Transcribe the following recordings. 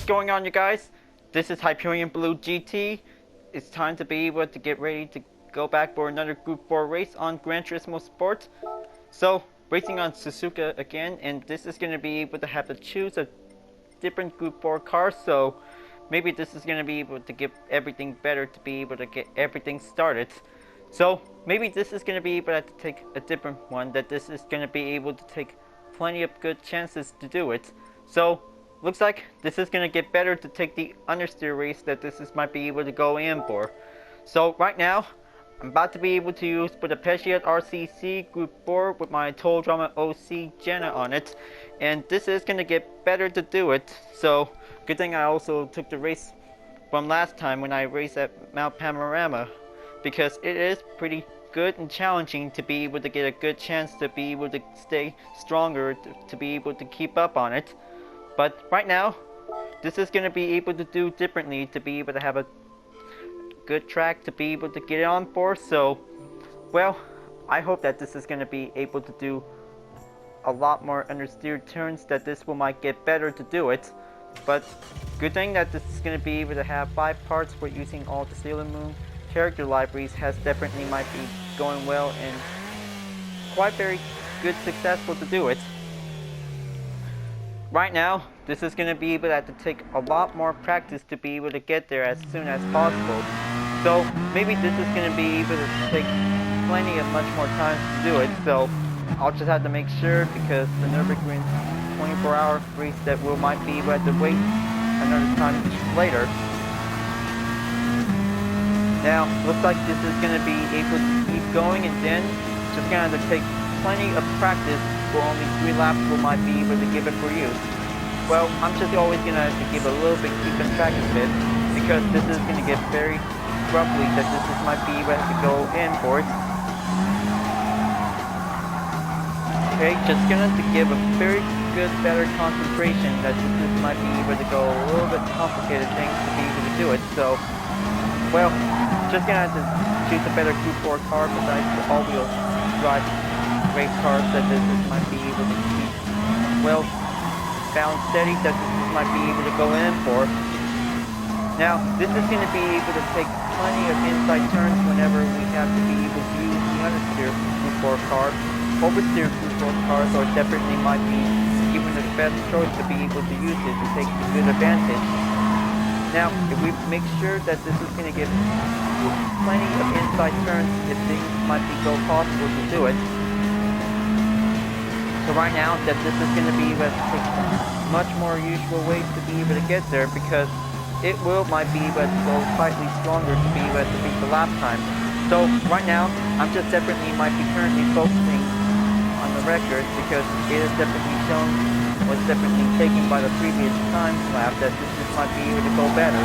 What's going on, you guys? This is Hyperion-Blue-GT. It's time to be able to get ready to go back for another Group 4 race on Gran Turismo Sport. So, racing on Suzuka again, and this is going to be able to have to choose a different Group 4 car, so maybe this is going to be able to give everything better to be able to get everything started. So, maybe this is going to be able to take a different one, that this is going to be able to take plenty of good chances to do it. So, looks like this is going to get better to take the understeer race that might be able to go in for. So right now, I'm about to be able to use for the Pesciat RCC Group 4 with my Toll Drama OC Jenna on it. And this is going to get better to do it. So good thing I also took the race from last time when I raced at Mount Panorama. Because it is pretty good and challenging to be able to get a good chance to be able to stay stronger, to be able to keep up on it. But right now, this is going to be able to do differently to be able to have a good track to be able to get it on for. So, well, I hope that this is going to be able to do a lot more understeered turns, that this will might get better to do it. But good thing that this is going to be able to have 5 parts for using all the Sailor Moon character libraries has definitely might be going well and quite very good successful to do it. Right now, this is going to be able to have to take a lot more practice to be able to get there as soon as possible. So maybe this is going to be able to take plenty of much more time to do it. So I'll just have to make sure, because the Nürburgring 24-hour race that we might be able to wait another time later. Now, looks like this is going to be able to keep going, and then just going to have to take plenty of practice for only 3 laps we might be able to give it for you. Well, I'm just always going to have to give a little bit, keeping track of it, because this is going to get very roughly that this might be able to go in for it. Okay, just going to give a very good, better concentration that this might be able to go a little bit complicated things to be able to do it. So, well, just going to have to choose a better Group 4 car besides the all-wheel drive race cars that this might be able to keep well balanced steady, that this might be able to go in for. Now, this is going to be able to take plenty of inside turns whenever we have to be able to use the understeer Group 4 car. Oversteer Group 4 cars are definitely might be even the best choice to be able to use it to take a good advantage. Now, if we make sure that this is going to give plenty of inside turns if things might be go possible to do it. So right now, that this is going to be able to take much more usual ways to be able to get there, because it might be able to go slightly stronger to be able to beat the lap time. So right now, I'm just definitely might be currently focusing on the record, because it is definitely shown, was definitely taken by the previous time lap, that this might be able to go better.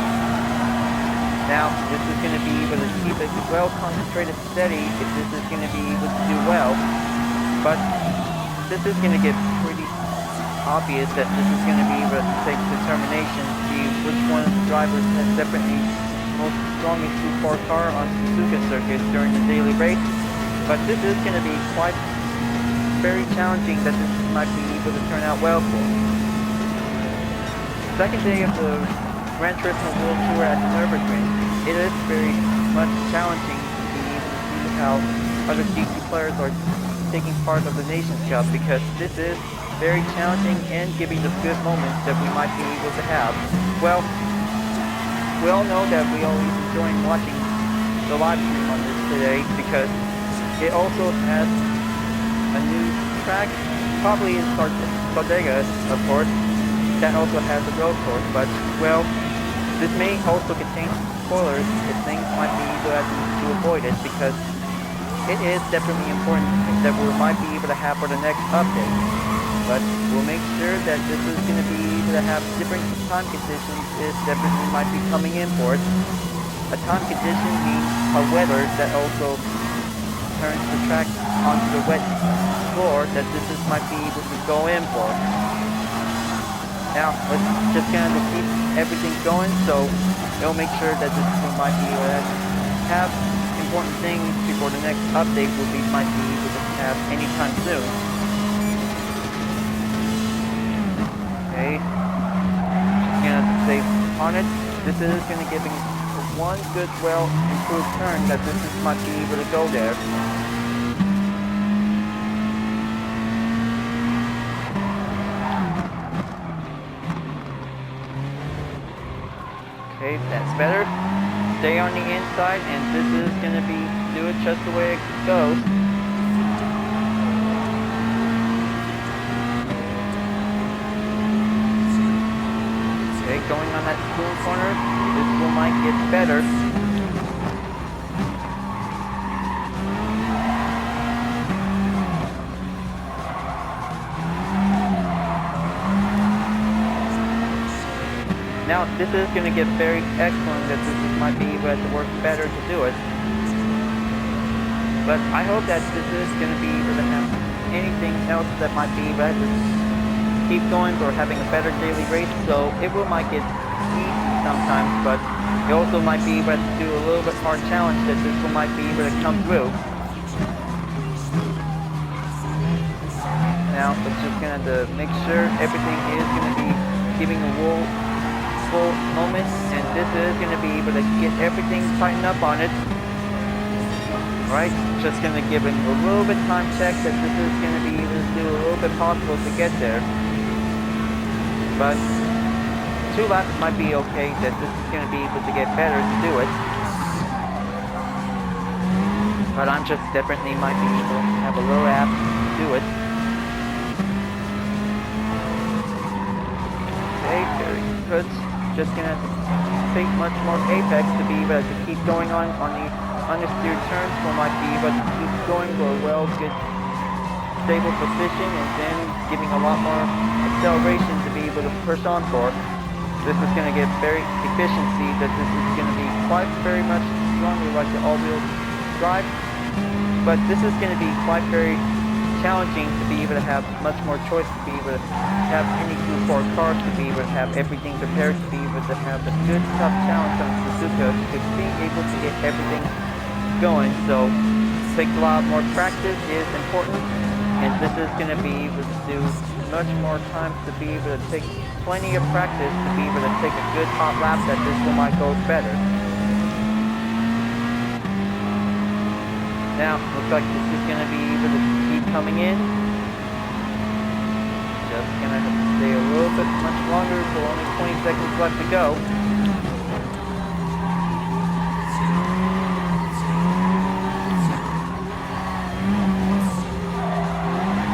Now, this is going to be able to keep it well concentrated steady if this is going to be able to do well. But this is going to get pretty obvious that this is going to be able to take determination to see which one of the drivers has definitely most strongest Group 4 car on Suzuka circuit during the daily race. But this is going to be quite very challenging that this might be able to turn out well for. Second day of the Gran Turismo World Tour at the Nürburgring, it is very much challenging to be able to see how other GT players are taking part of the Nations Cup, because this is very challenging and giving the good moments that we might be able to have. Well, we all know that we always enjoy watching the live stream on this today, because it also has a new track, probably in Bodega, of course, that also has a road course. But, well, this may also contain spoilers if things might be able to avoid it, because it is definitely important that we might be able to have for the next update. But we'll make sure that this is going to be able to have different time conditions is definitely might be coming in for it. A time condition means a weather that also turns the track onto the wet floor that this might be able to go in for. Now, let's just kind of keep everything going, so it'll make sure that this might be able to have important things before the next update might be able to have anytime soon. Okay. Just gonna say on it. This is going to give him one good, well improved turn that this might be able to go there. Okay, that's better. Stay on the inside, and this is going to be, do it just the way it goes. Okay, going on that smooth corner, this one might get better. Now, this is going to get very excellent that this might be able to work better to do it. But I hope that this is going to be able to have anything else that might be able to keep going or having a better daily race. So it might get easy sometimes, but it also might be able to do a little bit hard challenge that this one might be able to come through. Now, it's just going to make sure everything is going to be giving a full moment, and this is going to be able to get everything tightened up on it. Right, just going to give it a little bit time check that this is going to be able to do a little bit possible to get there. But 2 laps might be okay, that this is going to be able to get better to do it. But I'm just definitely might be able to have a little app to do it. Okay, very good. Just gonna take much more apex to be able to keep going on the understeered turns. We might be able to keep going for a good stable position, and then giving a lot more acceleration to be able to push on for. This is going to get very efficiency, that this is going to be quite very much stronger like the all-wheel drive, but this is going to be quite very challenging to be able to have much more choice, to be able to have any Gr.4 cars, to be able to have everything prepared, to be able to have a good tough challenge on Suzuka, to be able to get everything going. So take a lot more practice is important, and this is going to be able to do much more time to be able to take plenty of practice to be able to take a good hot lap that this one might go better. Now, looks like this is going to be able to keep coming in. Just going to have to stay a little bit much longer, so only 20 seconds left to go.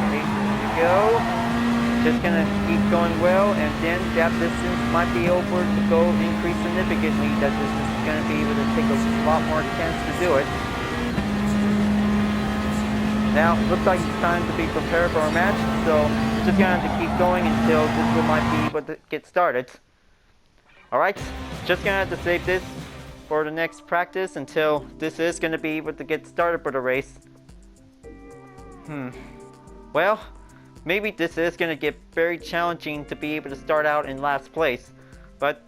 Okay, there we go. Just going to keep going well, and then that distance might be over to go increase significantly, that this is going to be able to take a lot more chance to do it. Now, looks like it's time to be prepared for a match, so just gonna have to keep going until this one might be able to get started. Alright, just gonna have to save this for the next practice until this is gonna be able to get started for the race. Well, maybe this is gonna get very challenging to be able to start out in last place, but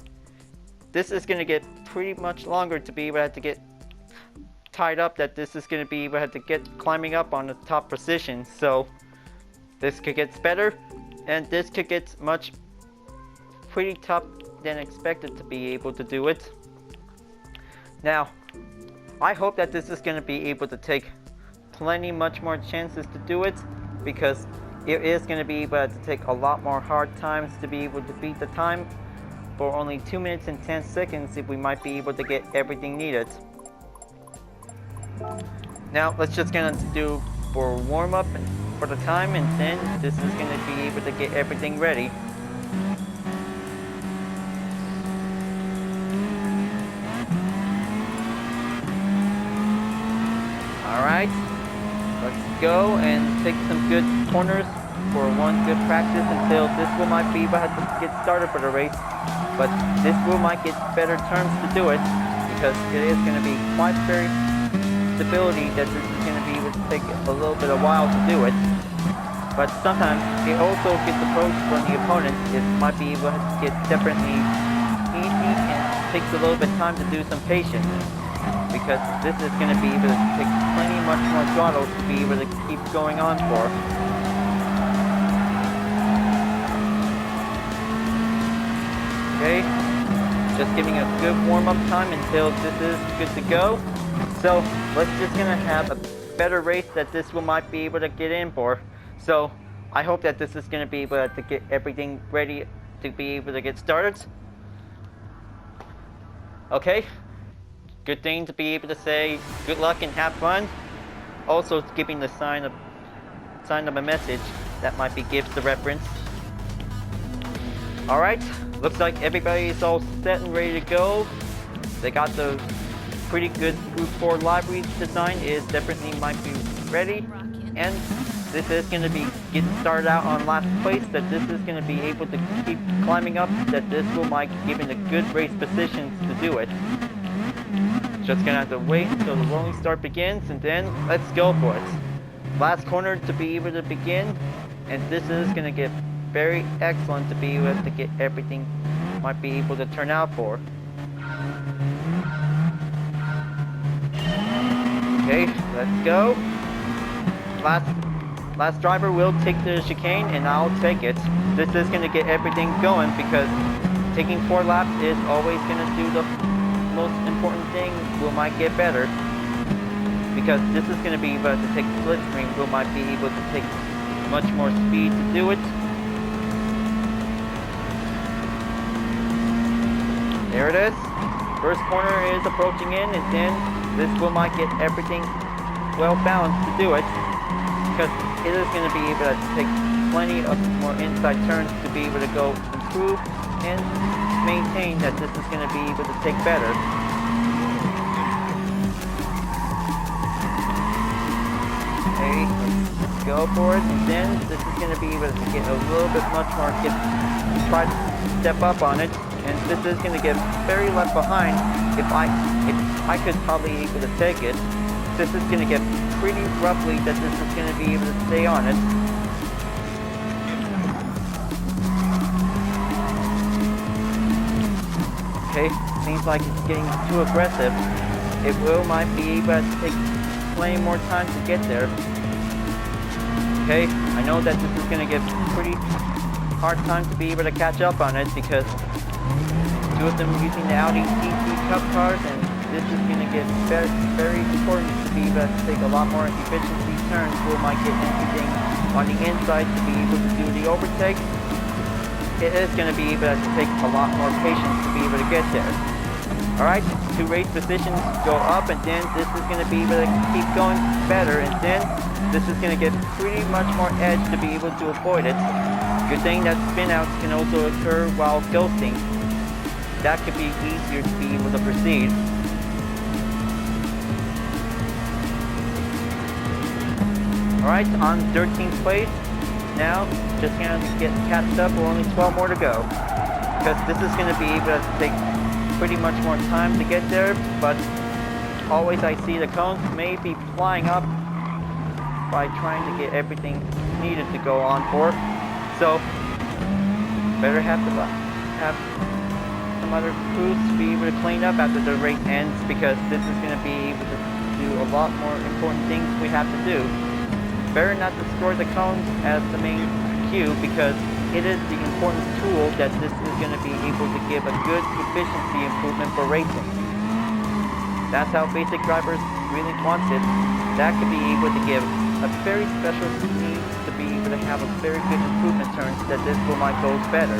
this is gonna get pretty much longer to be able to get tied up, that this is going to be able to have to get climbing up on the top position. So this could get better, and this could get much pretty tough than expected to be able to do it. Now, I hope that this is going to be able to take much more chances to do it, because it is going to be able to take a lot more hard times to be able to beat the time for only 2 minutes and 10 seconds if we might be able to get everything needed. Now, let's just gonna do for warm up for the time, and then this is gonna be able to get everything ready. Alright, let's go and take some good corners for one good practice until this one might be able to get started for the race. But this one might get better turns to do it, because it is gonna be quite very stability that this is going to be able to take a little bit of while to do it. But sometimes it also gets approached from the opponent. It might be able to get definitely easy and takes a little bit of time to do some patience, because this is going to be able to take plenty much more throttle to be able to keep going on for. Okay, Just giving a good warm-up time until this is good to go. So let's just gonna have a better race that this one might be able to get in for. So I hope that this is gonna be able to get everything ready to be able to get started. Okay, good thing to be able to say good luck and have fun. Also giving the sign of a message that might be gives the reference. Alright, looks like everybody is all set and ready to go. They got the pretty good Gr.4 library design is definitely might be ready. And this is going to be getting started out on last place, that this is going to be able to keep climbing up, that this will might given a good race positions to do it. Just going to have to wait until the rolling start begins and then let's go for it. Last corner to be able to begin, and this is going to get very excellent to be able to get everything might be able to turn out for. Okay, let's go. Last driver will take the chicane and I'll take it. This is going to get everything going because taking 4 laps is always going to do the most important thing. We might get better because this is going to be able to take slipstream. We might be able to take much more speed to do it. There it is. First corner is approaching in, and then this will might get everything well balanced to do it, because it is going to be able to take plenty of more inside turns to be able to go improve and maintain that this is going to be able to take better. Okay, let's go for it, and then this is going to be able to get a little bit much more, try to step up on it. And this is going to get very left behind. If I could probably able to take it, this is going to get pretty roughly that this is going to be able to stay on it. Okay, seems like it's getting too aggressive. It might be able to take plenty more time to get there. Okay, I know that this is going to get pretty hard time to be able to catch up on it because 2 of them using the Audi TT Cup cars, and this is going to get very, very important to be able to take a lot more efficiency turns. We might get anything on the inside to be able to do the overtakes. It is going to be able to take a lot more patience to be able to get there. Alright, 2 race positions go up, and then this is going to be able to keep going better, and then this is going to get pretty much more edge to be able to avoid it. Good thing that spin outs can also occur while ghosting. That could be easier to be able to proceed. Alright, on 13th place. Now, just gonna get catched up. We're only 12 more to go. Because this is gonna be able to take pretty much more time to get there, but always I see the cones may be flying up by trying to get everything needed to go on for. So, better have some other crews to be able to clean up after the race ends, because this is going to be able to do a lot more important things we have to do. Better not destroy the cones as the main cue, because it is the important tool that this is going to be able to give a good efficiency improvement for racing. That's how basic drivers really wants it. That could be able to give a very special need to be able to have a very good improvement turns that this will might goes better.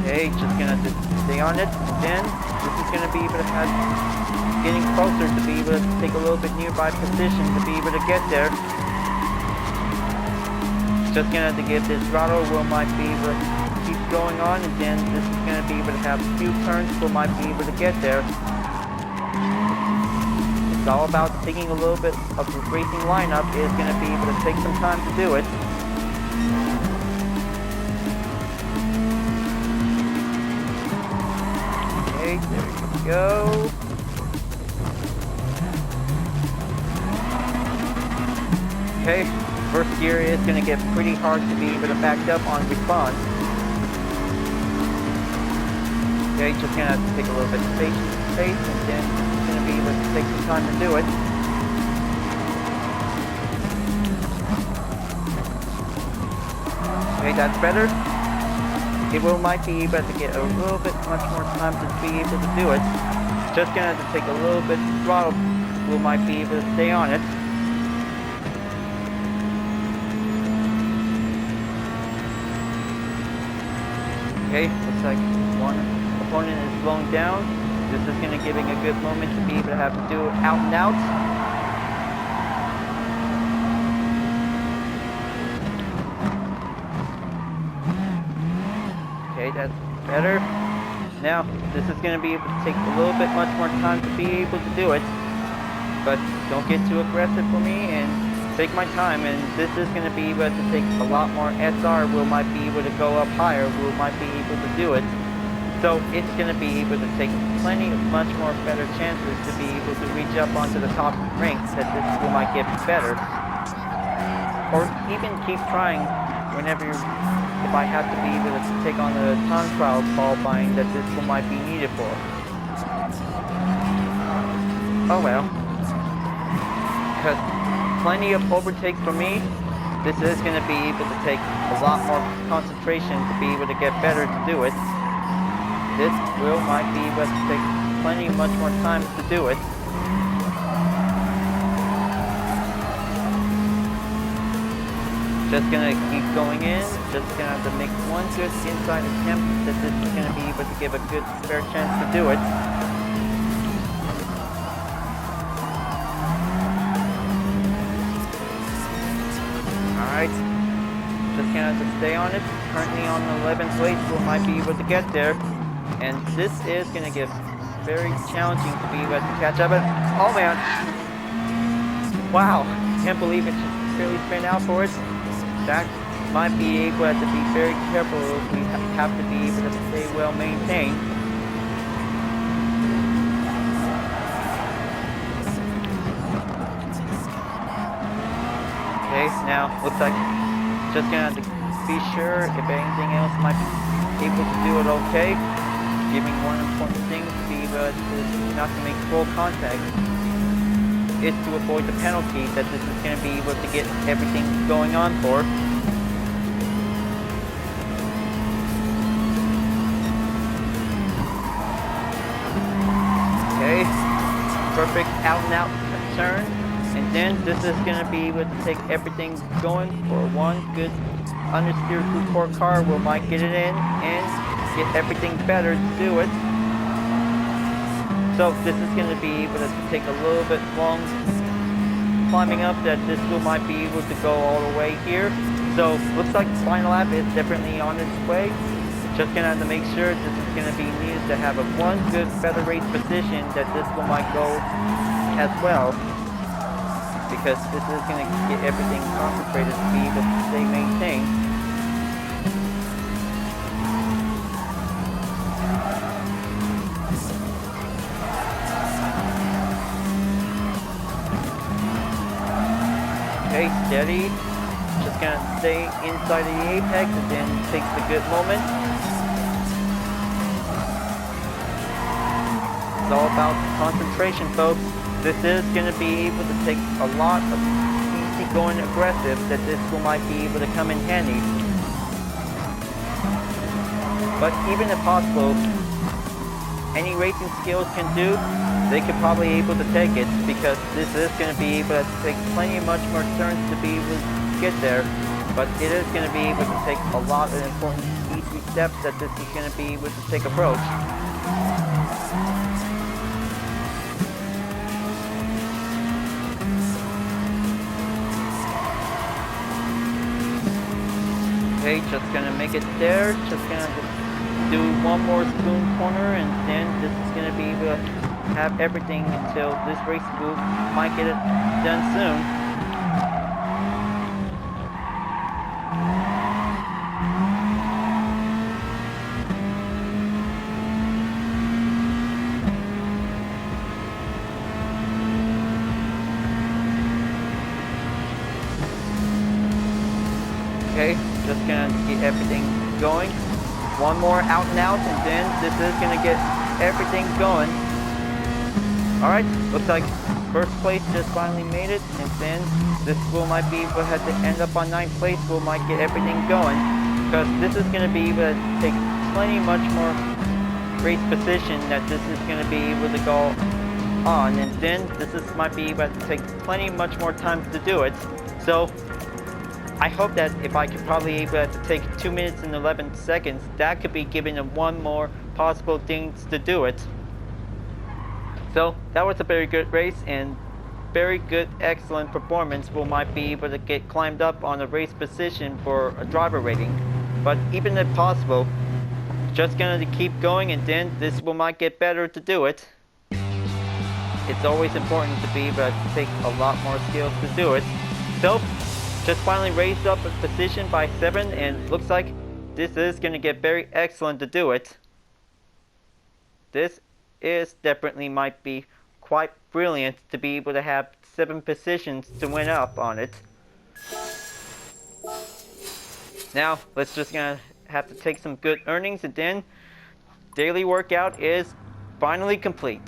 Okay, just gonna stay on it. Then this is gonna be able to have getting closer to be able to take a little bit nearby position to be able to get there. Just gonna have to give this throttle. We might be able to keep going on, and then this is gonna be able to have a few turns. We might be able to get there. It's all about taking a little bit of the racing lineup. Is gonna be able to take some time to do it. Okay, there you go. Okay, first gear is going to get pretty hard to be able to back up on response. Okay, just going to have to take a little bit of space, and then it's going to be able to take some time to do it. that's better. It will might be able to get a little bit much more time to be able to do it. Just gonna have to take a little bit of throttle. We might be able to stay on it. Okay, looks like one opponent is slowing down. This is gonna giving a good moment to be able to have to do out and out. Okay, that's better. Now, this is going to be able to take a little bit much more time to be able to do it. But don't get too aggressive for me and take my time. And this is going to be able to take a lot more SR. We might be able to go up higher. We might be able to do it. So it's going to be able to take plenty of much more better chances to be able to reach up onto the top ranks that this will might get better. Or even keep trying whenever you're, if I have to be able to take on the time trial qualifying that this one might be needed for. Oh well. Because plenty of overtakes for me, this is going to be able to take a lot more concentration to be able to get better to do it. This will might be able to take plenty much more time to do it. Just gonna keep going in, just gonna have to make one good inside attempt that this is gonna be able to give a good fair chance to do it. Alright, just gonna have to stay on it. Currently on the 11th place, we might be able to get there. And this is gonna get very challenging to be able to catch up. Oh man! Wow, can't believe it just barely spin out for it. That might be able to be very careful if we have to be able to stay well maintained. Okay, now looks like just gonna have to be sure if anything else might be able to do it okay. Giving one important thing to be able to not to make full contact is to avoid the penalty that this is going to be able to get everything going on for. Okay, perfect out and out turn, and then this is going to be able to take everything going for one good understeer Gr.4 car. We might get it in and get everything better to do it. So this is going to be able to take a little bit long climbing up that this will might be able to go all the way here. So looks like the final lap is definitely on its way. Just going to have to make sure this is going to be needed to have a one good feather race position that this one might go as well. Because this is going to get everything concentrated to be able to stay maintained. Okay, steady. Just gonna stay inside of the apex and then take the good moment. It's all about concentration, folks. This is gonna be able to take a lot of easy going aggressive that this will might be able to come in handy. But even if possible, any racing skills can do, they could probably able to take it, because this is going to be able to take plenty much more turns to be able to get there, but it is going to be able to take a lot of important easy steps that this is going to be able to take approach. Okay, just going to make it there, just going to do one more spoon corner, and then this is going to be able to have everything until this race will might get it done soon. Okay, just gonna get everything going. One more out and out, and then this is gonna get everything going. Alright, looks like first place just finally made it, and then this will might be able to have to end up on 9th place. We might get everything going. because this is going to be able to take plenty much more race position that this is going to be able to go on, and then might be able to take plenty much more time to do it. So I hope that if I could probably able to take 2 minutes and 11 seconds, that could be giving them one more possible things to do it. So that was a very good race and very good, excellent performance. We might be able to get climbed up on a race position for a driver rating. But even if possible, just gonna keep going, and then this might get better to do it. It's always important to be able to take a lot more skills to do it. So just finally raised up a position by 7, and looks like this is gonna get very excellent to do it. This is definitely might be quite brilliant to be able to have 7 positions to win up on it. Now let's just gonna have to take some good earnings, and then daily workout is finally complete.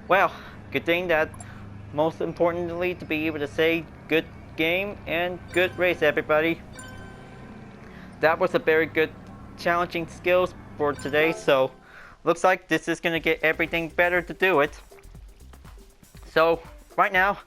Well, good thing that most importantly to be able to say good game and good race, everybody. That was a very good challenging skills for today, so looks like this is gonna get everything better to do it. So right now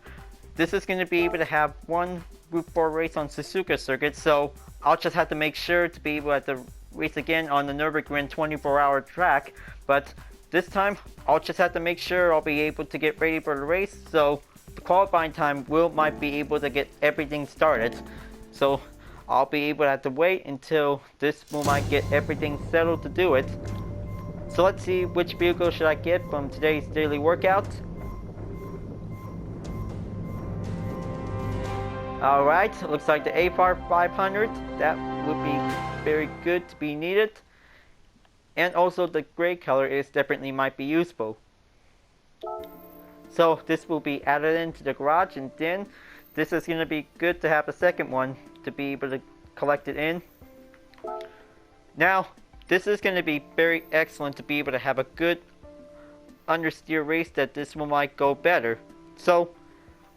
this is gonna be able to have one Group 4 race on Suzuka circuit, so I'll just have to make sure to be able to race again on the Nürburgring 24-hour track, but this time I'll just have to make sure I'll be able to get ready for the race, so the qualifying time might be able to get everything started. So I'll be able to have to wait until this might get everything settled to do it. So let's see which vehicle should I get from today's daily workout. Alright, looks like the AFAR 500, that would be very good to be needed. And also the gray color is definitely might be useful. So this will be added into the garage, and then this is going to be good to have a second one to be able to collect it in. Now this is going to be very excellent to be able to have a good understeer race, that this one might go better. So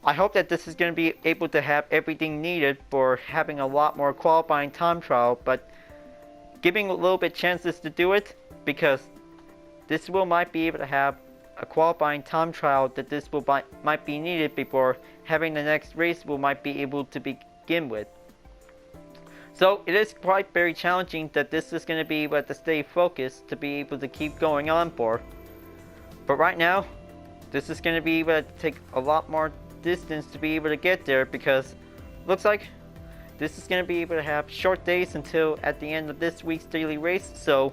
I hope that this is going to be able to have everything needed for having a lot more qualifying time trial, but giving a little bit chances to do it, because this might be able to have a qualifying time trial that this might be needed before having the next race might be able to begin with. So it is quite very challenging that this is going to be able to stay focused to be able to keep going on for. But right now this is going to be able to take a lot more distance to be able to get there, because looks like this is going to be able to have short days until at the end of this week's daily race. So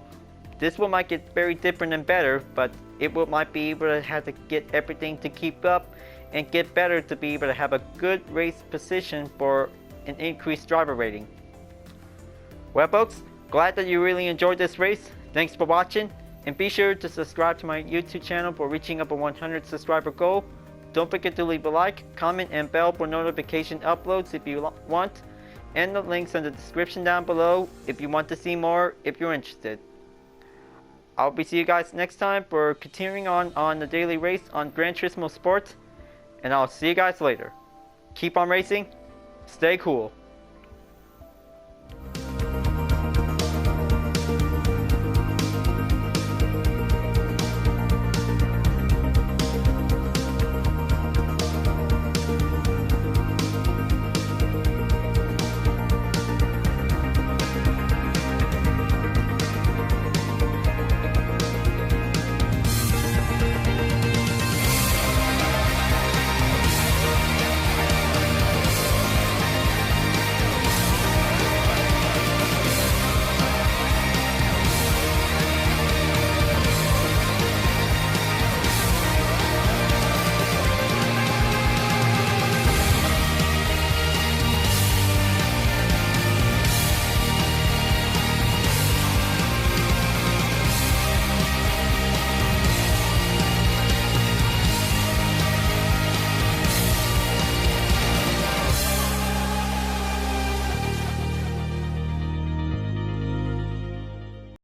this might get very different and better, but it might be able to have to get everything to keep up and get better to be able to have a good race position for an increased driver rating. Well folks, glad that you really enjoyed this race. Thanks for watching, and be sure to subscribe to my YouTube channel for reaching up a 100 subscriber goal. Don't forget to leave a like, comment, and bell for notification uploads if you want, and the links in the description down below if you want to see more if you're interested. I'll be see you guys next time for continuing on the daily race on Gran Turismo Sport, and I'll see you guys later. Keep on racing, stay cool.